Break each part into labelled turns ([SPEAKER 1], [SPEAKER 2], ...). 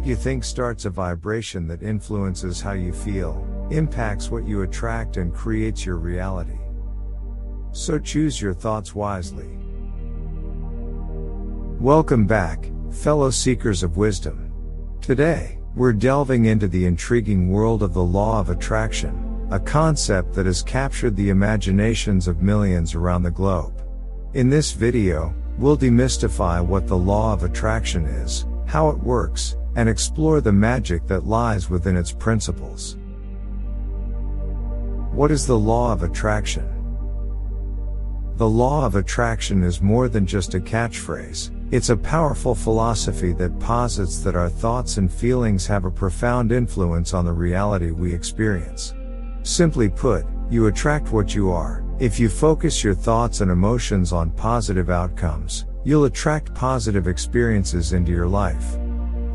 [SPEAKER 1] What you think starts a vibration that influences how you feel, impacts what you attract, and creates your reality. So choose your thoughts wisely. Welcome back, fellow seekers of wisdom. Today, we're delving into the intriguing world of the law of attraction, a concept that has captured the imaginations of millions around the globe. In this video, we'll demystify what the law of attraction is, how it works, and explore the magic that lies within its principles. What is the law of attraction? The law of attraction is more than just a catchphrase. It's a powerful philosophy that posits that our thoughts and feelings have a profound influence on the reality we experience. Simply put, you attract what you are. If you focus your thoughts and emotions on positive outcomes, you'll attract positive experiences into your life.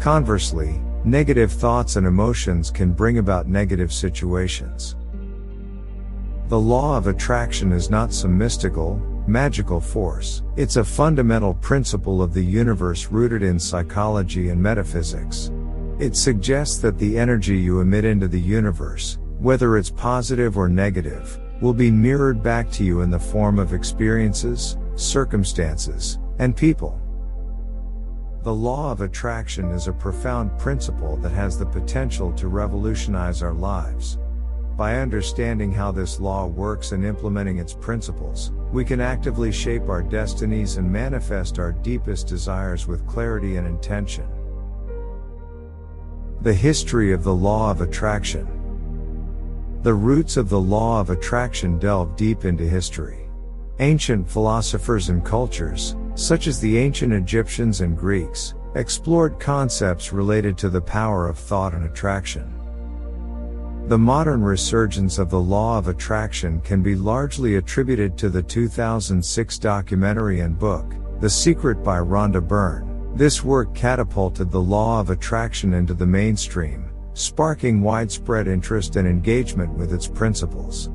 [SPEAKER 1] Conversely, negative thoughts and emotions can bring about negative situations. The law of attraction is not some mystical, magical force. It's a fundamental principle of the universe rooted in psychology and metaphysics. It suggests that the energy you emit into the universe, whether it's positive or negative, will be mirrored back to you in the form of experiences, circumstances, and people. The law of attraction is a profound principle that has the potential to revolutionize our lives. By understanding how this law works and implementing its principles, we can actively shape our destinies and manifest our deepest desires with clarity and intention. The history of the law of attraction. The roots of the law of attraction delve deep into history. Ancient philosophers and cultures, such as the ancient Egyptians and Greeks, explored concepts related to the power of thought and attraction. The modern resurgence of the law of attraction can be largely attributed to the 2006 documentary and book, The Secret by Rhonda Byrne. This work catapulted the law of attraction into the mainstream, sparking widespread interest and engagement with its principles.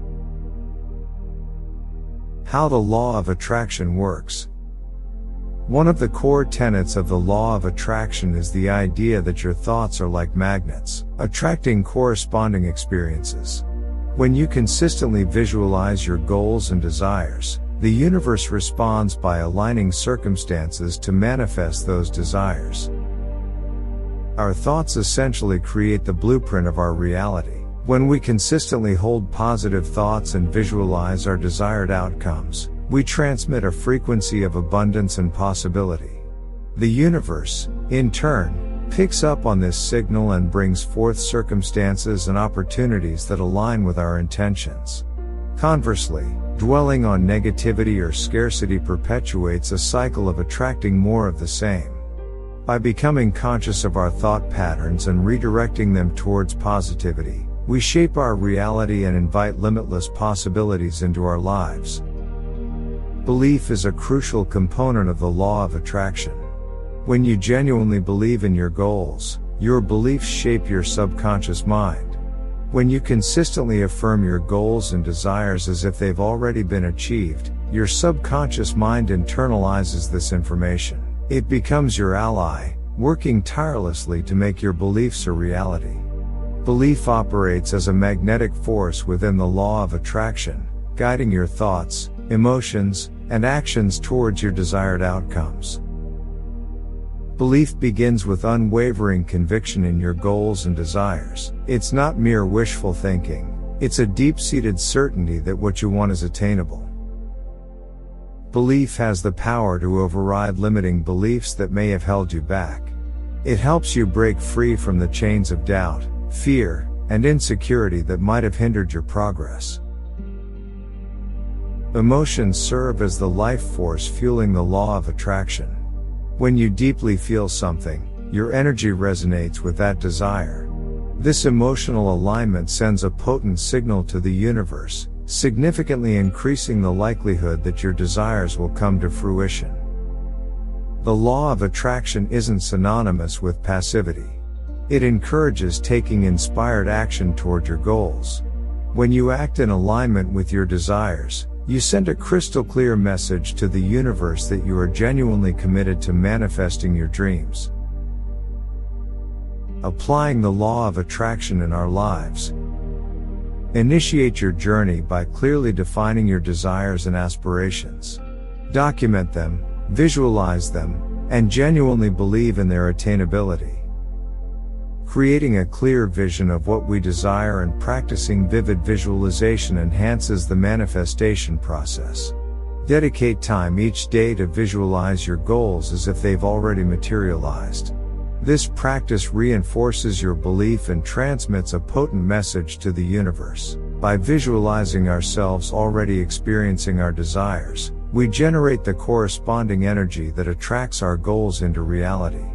[SPEAKER 1] How the law of attraction works. One of the core tenets of the law of attraction is the idea that your thoughts are like magnets, attracting corresponding experiences. When you consistently visualize your goals and desires, the universe responds by aligning circumstances to manifest those desires. Our thoughts essentially create the blueprint of our reality. When we consistently hold positive thoughts and visualize our desired outcomes, we transmit a frequency of abundance and possibility. The universe, in turn, picks up on this signal and brings forth circumstances and opportunities that align with our intentions. Conversely, dwelling on negativity or scarcity perpetuates a cycle of attracting more of the same. By becoming conscious of our thought patterns and redirecting them towards positivity, we shape our reality and invite limitless possibilities into our lives. Belief is a crucial component of the law of attraction. When you genuinely believe in your goals, your beliefs shape your subconscious mind. When you consistently affirm your goals and desires as if they've already been achieved, your subconscious mind internalizes this information. It becomes your ally, working tirelessly to make your beliefs a reality. Belief operates as a magnetic force within the law of attraction, guiding your thoughts, emotions, and actions towards your desired outcomes. Belief begins with unwavering conviction in your goals and desires. It's not mere wishful thinking, it's a deep-seated certainty that what you want is attainable. Belief has the power to override limiting beliefs that may have held you back. It helps you break free from the chains of doubt, fear, and insecurity that might have hindered your progress. Emotions serve as the life force fueling the law of attraction. When you deeply feel something, your energy resonates with that desire. This emotional alignment sends a potent signal to the universe, significantly increasing the likelihood that your desires will come to fruition. The law of attraction isn't synonymous with passivity. It encourages taking inspired action toward your goals. When you act in alignment with your desires, you send a crystal clear message to the universe that you are genuinely committed to manifesting your dreams. applying the law of attraction in our lives. Initiate your journey by clearly defining your desires and aspirations. Document them, visualize them, and genuinely believe in their attainability. Creating a clear vision of what we desire and practicing vivid visualization enhances the manifestation process. Dedicate time each day to visualize your goals as if they've already materialized. This practice reinforces your belief and transmits a potent message to the universe. By visualizing ourselves already experiencing our desires, we generate the corresponding energy that attracts our goals into reality.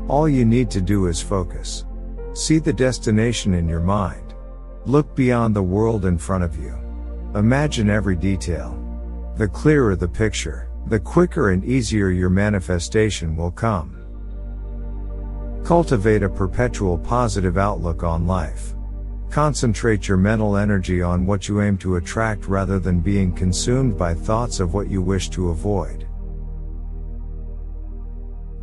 [SPEAKER 1] All you need to do is focus. See the destination in your mind. Look beyond the world in front of you. Imagine every detail. The clearer the picture, the quicker and easier your manifestation will come. Cultivate a perpetual positive outlook on life. Concentrate your mental energy on what you aim to attract rather than being consumed by thoughts of what you wish to avoid.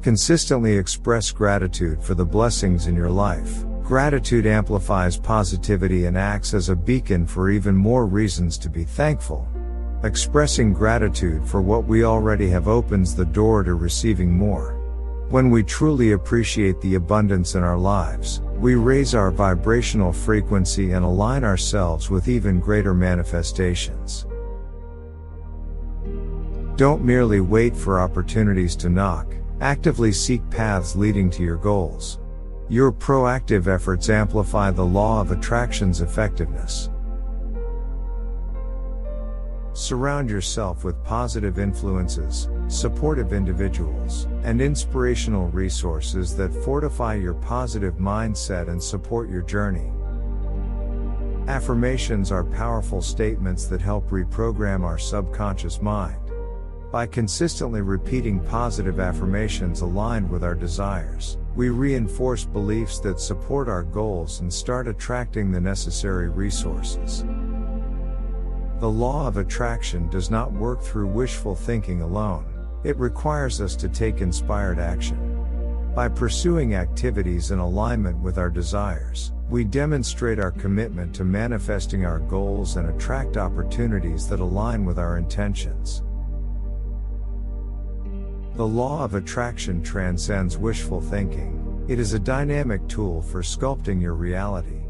[SPEAKER 1] Consistently express gratitude for the blessings in your life. Gratitude amplifies positivity and acts as a beacon for even more reasons to be thankful. Expressing gratitude for what we already have opens the door to receiving more. When we truly appreciate the abundance in our lives, we raise our vibrational frequency and align ourselves with even greater manifestations. Don't merely wait for opportunities to knock, actively seek paths leading to your goals. Your proactive efforts amplify the law of attraction's effectiveness. Surround yourself with positive influences, supportive individuals, and inspirational resources that fortify your positive mindset and support your journey. Affirmations are powerful statements that help reprogram our subconscious mind. By consistently repeating positive affirmations aligned with our desires, we reinforce beliefs that support our goals and start attracting the necessary resources. The law of attraction does not work through wishful thinking alone. It requires us to take inspired action. By pursuing activities in alignment with our desires, we demonstrate our commitment to manifesting our goals and attract opportunities that align with our intentions. The law of attraction transcends wishful thinking. It is a dynamic tool for sculpting your reality.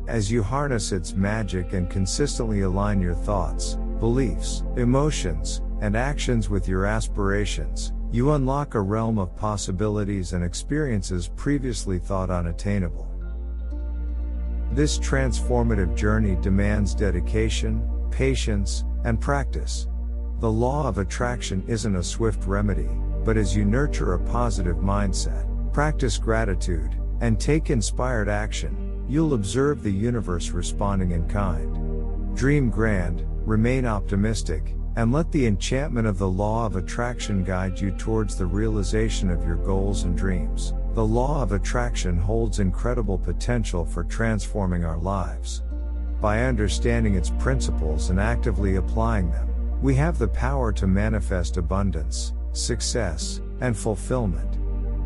[SPEAKER 1] As you harness its magic and consistently align your thoughts, beliefs, emotions, and actions with your aspirations, you unlock a realm of possibilities and experiences previously thought unattainable. This transformative journey demands dedication, patience, and practice. The law of attraction isn't a swift remedy, but as you nurture a positive mindset, practice gratitude, and take inspired action, you'll observe the universe responding in kind. Dream grand, remain optimistic, and let the enchantment of the law of attraction guide you towards the realization of your goals and dreams. The law of attraction holds incredible potential for transforming our lives. By understanding its principles and actively applying them, we have the power to manifest abundance, success, and fulfillment.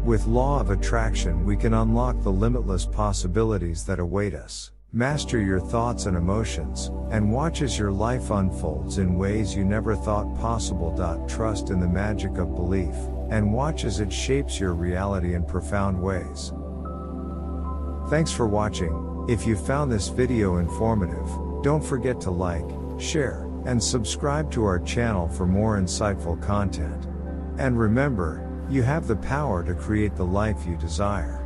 [SPEAKER 1] With law of attraction, we can unlock the limitless possibilities that await us. Master your thoughts and emotions, and watch as your life unfolds in ways you never thought possible. Trust in the magic of belief, and watch as it shapes your reality in profound ways. Thanks for watching. If you found this video informative, don't forget to like, share, and subscribe to our channel for more insightful content. And remember, you have the power to create the life you desire.